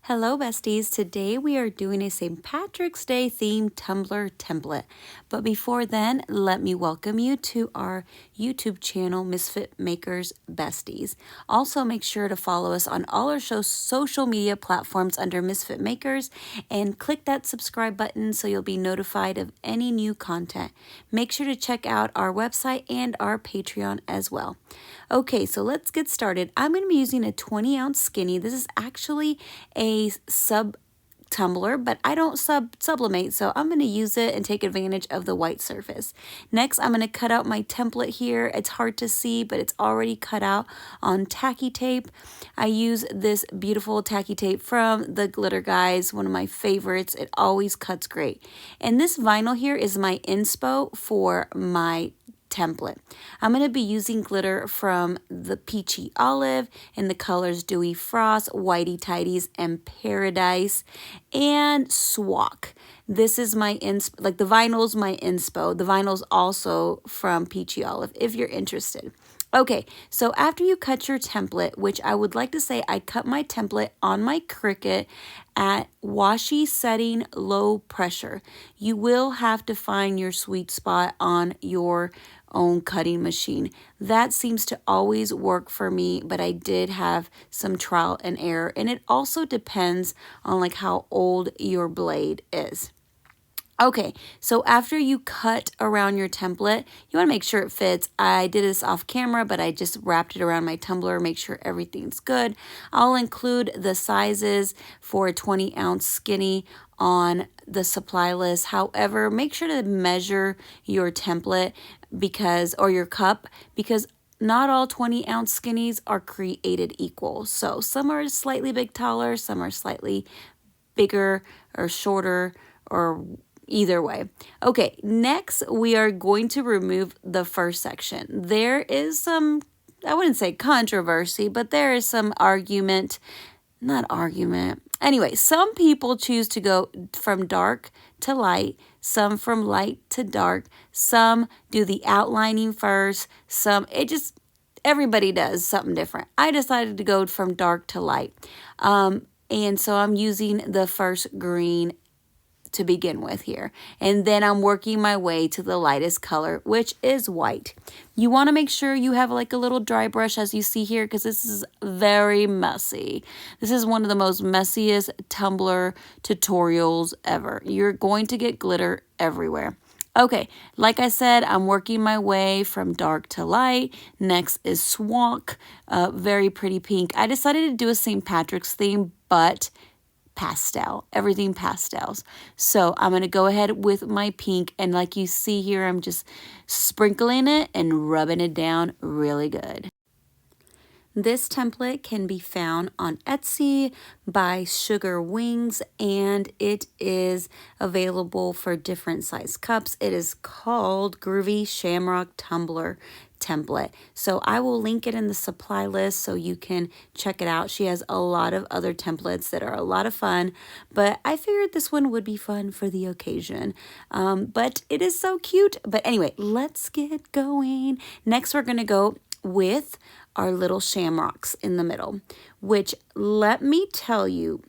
Hello besties, today we are doing a St. Patrick's Day themed Tumbler template. But before then, let me welcome you to our YouTube channel, Misfit Makers Besties. Also make sure to follow us on all our social media platforms under Misfit Makers and click that subscribe button so you'll be notified of any new content. Make sure to check out our website and our Patreon as well. Okay, so let's get started. I'm going to be using a 20-ounce skinny. This is actually a sub tumbler, but I don't sublimate, so I'm going to use it and take advantage of the white surface. Next, I'm going to cut out my template here. It's hard to see, but it's already cut out on tacky tape. I use this beautiful tacky tape from the Glitter Guys, one of my favorites. It always cuts great. And this vinyl here is my inspo for my template. I'm going to be using glitter from the Peachy Olive in the colors Dewy Frost, Whitey Tidies, and Paradise, and Swak. This is my the vinyl's my inspo. The vinyl's also from Peachy Olive if you're interested. Okay, so after you cut your template, which I would like to say I cut my template on my Cricut at washi setting low pressure. You will have to find your sweet spot on your own cutting machine. That seems to always work for me, but I did have some trial and error, and it also depends on like how old your blade is. Okay, so after you cut around your template, you want to make sure it fits. I did this off camera, but I just wrapped it around my tumbler, make sure everything's good. I'll include the sizes for a 20-ounce skinny on the supply list. However, make sure to measure your template or your cup, because not all 20-ounce skinnies are created equal. So some are slightly taller, some are slightly bigger or shorter or either way. Okay, next we are going to remove the first section. There is some, I wouldn't say controversy, but there is some Anyway, some people choose to go from dark to light, some from light to dark, some do the outlining first, everybody does something different. I decided to go from dark to light. And so I'm using the first green to begin with here. And then I'm working my way to the lightest color, which is white. You want to make sure you have like a little dry brush as you see here, because this is very messy. This is one of the most messiest tumbler tutorials ever. You're going to get glitter everywhere. Okay, like I said, I'm working my way from dark to light. Next is Swak, very pretty pink. I decided to do a St. Patrick's theme, but pastel, everything pastels. So I'm going to go ahead with my pink, and like you see here, I'm just sprinkling it and rubbing it down really good. This template can be found on Etsy by Sugar Wings, and it is available for different size cups. It is called Groovy Shamrock Tumbler template. So I will link it in the supply list so you can check it out. She has a lot of other templates that are a lot of fun, but I figured this one would be fun for the occasion. But it is so cute. But anyway, let's get going. Next, we're going to go with our little shamrocks in the middle, which, let me tell you,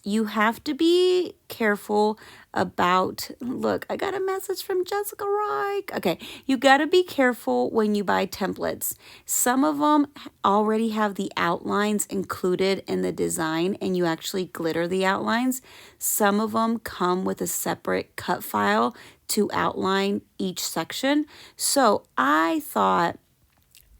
you have to be careful about. Look, I got a message from Jessica Reich. Okay, you got to be careful when you buy templates. Some of them already have the outlines included in the design, and you actually glitter the outlines. Some of them come with a separate cut file to outline each section. So I thought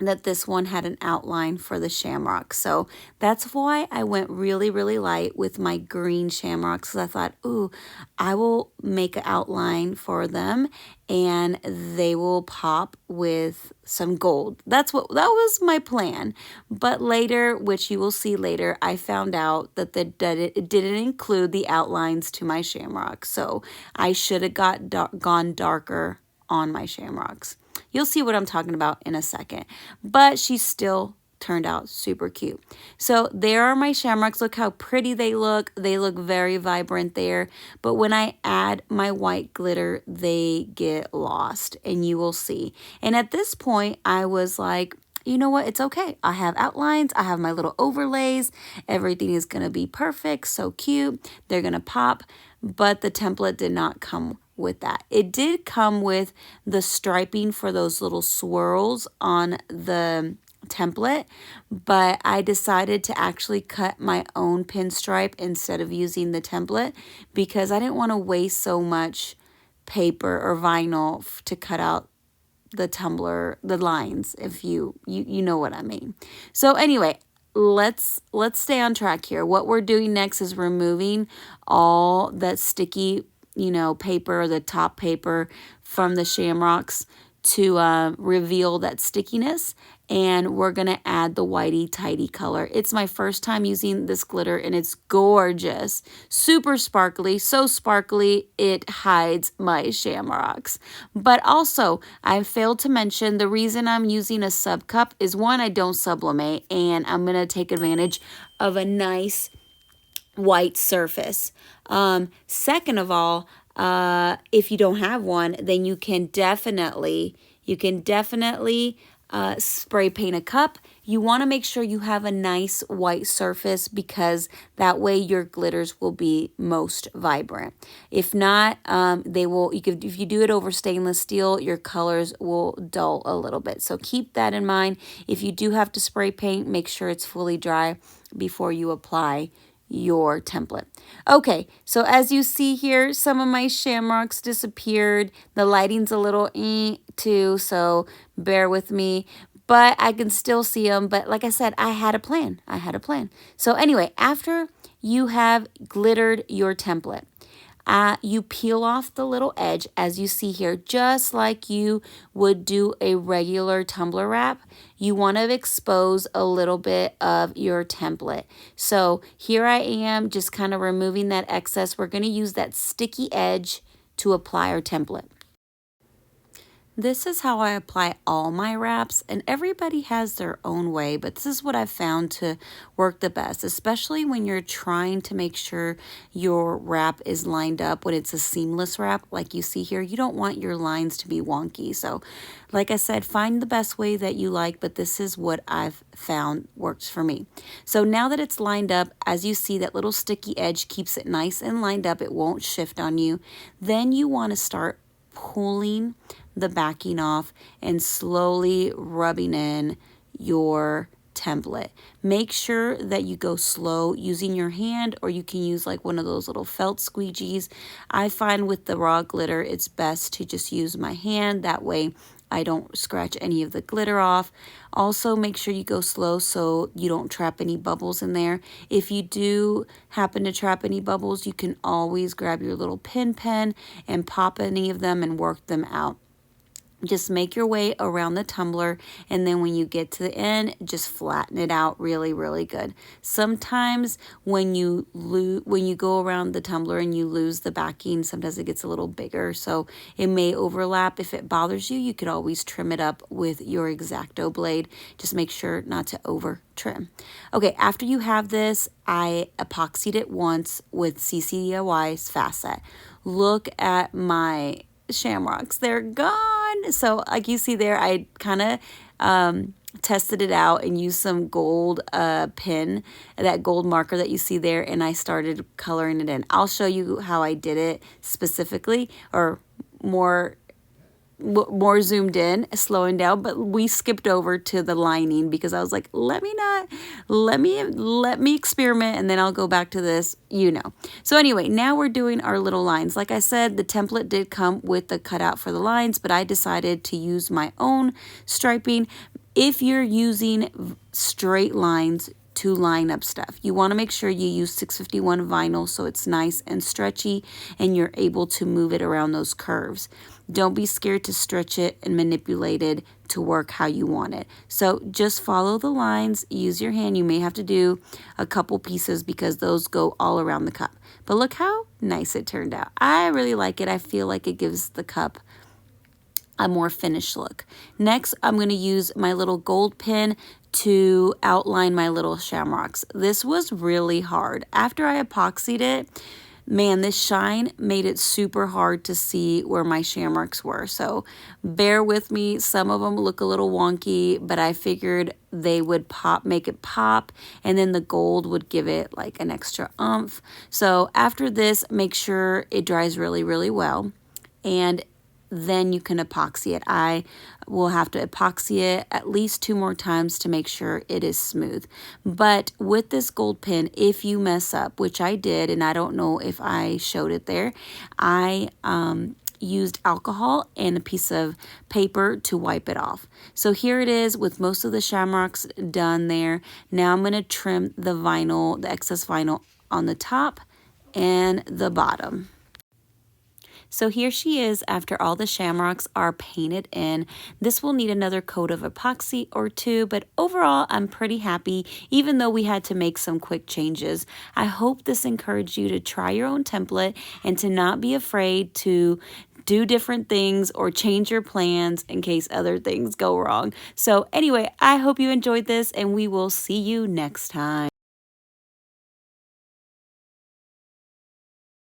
that this one had an outline for the shamrock. So that's why I went really, really light with my green shamrocks, because I thought, ooh, I will make an outline for them and they will pop with some gold. That was my plan. But later, which you will see later, I found out that it didn't include the outlines to my shamrock. So I should have gone darker on my shamrocks. You'll see what I'm talking about in a second. But she still turned out super cute. So there are my shamrocks. Look how pretty they look. They look very vibrant there. But when I add my white glitter, they get lost, and you will see. And at this point, I was like, you know what? It's okay. I have outlines. I have my little overlays. Everything is going to be perfect. So cute. They're going to pop. But the template did not come with that. It did come with the striping for those little swirls on the template, but I decided to actually cut my own pinstripe instead of using the template because I didn't want to waste so much paper or vinyl to cut out the tumbler, the lines, if you know what I mean. So anyway, let's stay on track here. What we're doing next is removing all that sticky, paper, the top paper from the shamrocks to reveal that stickiness. And we're going to add the whitey tidy color. It's my first time using this glitter and it's gorgeous. Super sparkly, so sparkly it hides my shamrocks. But also, I failed to mention the reason I'm using a sub cup is one, I don't sublimate, and I'm going to take advantage of a nice white surface. Second of all, if you don't have one, then you can definitely spray paint a cup. You want to make sure you have a nice white surface because that way your glitters will be most vibrant. If not, if you do it over stainless steel, your colors will dull a little bit. So keep that in mind. If you do have to spray paint, make sure it's fully dry before you apply your template. Okay, so as you see here, some of my shamrocks disappeared. The lighting's a little too, so bear with me. But I can still see them. But like I said, I had a plan. So anyway, after you have glittered your template, you peel off the little edge as you see here, just like you would do a regular tumbler wrap. You want to expose a little bit of your template. So here I am just kind of removing that excess. We're going to use that sticky edge to apply our template. This is how I apply all my wraps, and everybody has their own way, but this is what I've found to work the best, especially when you're trying to make sure your wrap is lined up. When it's a seamless wrap like you see here, you don't want your lines to be wonky. So like I said, find the best way that you like, but this is what I've found works for me. So now that it's lined up, as you see, that little sticky edge keeps it nice and lined up. It won't shift on you. Then you want to start pulling the backing off and slowly rubbing in your template. Make sure that you go slow using your hand, or you can use like one of those little felt squeegees. I find with the raw glitter, it's best to just use my hand. That way I don't scratch any of the glitter off. Also, make sure you go slow so you don't trap any bubbles in there. If you do happen to trap any bubbles, you can always grab your little pin pen and pop any of them and work them out. Just make your way around the tumbler, and then when you get to the end, just flatten it out really, really good. Sometimes when you go around the tumbler and you lose the backing, sometimes it gets a little bigger, so it may overlap. If it bothers you, you could always trim it up with your X-Acto blade. Just make sure not to over trim. Okay, after you have this, I epoxied it once with CCDIY's Fast Set. Look at my shamrocks, they're gone. So like you see there, I kind of tested it out and used some gold pen, that gold marker that you see there, and I started coloring it in. I'll show you how I did it specifically, or more zoomed in, slowing down, but we skipped over to the lining because I was like, let me experiment, and then I'll go back to this, So anyway, now we're doing our little lines. Like I said, the template did come with the cutout for the lines, but I decided to use my own striping. If you're using straight lines to line up stuff, you want to make sure you use 651 vinyl so it's nice and stretchy and you're able to move it around those curves. Don't be scared to stretch it and manipulate it to work how you want it. So just follow the lines, use your hand. You may have to do a couple pieces because those go all around the cup. But look how nice it turned out. I really like it. I feel like it gives the cup a more finished look. Next, I'm going to use my little gold pen to outline my little shamrocks. This was really hard. After I epoxied it, Man, this shine made it super hard to see where my shamrocks were. So bear with me. Some of them look a little wonky, but I figured they would pop, make it pop, and then the gold would give it like an extra oomph. So after this, make sure it dries really, really well. And then you can epoxy it. I will have to epoxy it at least 2 more times to make sure it is smooth. But with this gold pen, if you mess up, which I did, and I don't know if I showed it there, I used alcohol and a piece of paper to wipe it off. So here it is with most of the shamrocks done there. Now I'm going to trim the vinyl, the excess vinyl on the top and the bottom. So here she is after all the shamrocks are painted in. This will need another coat of epoxy or 2, but overall I'm pretty happy, even though we had to make some quick changes. I hope this encouraged you to try your own template and to not be afraid to do different things or change your plans in case other things go wrong. So anyway, I hope you enjoyed this, and we will see you next time.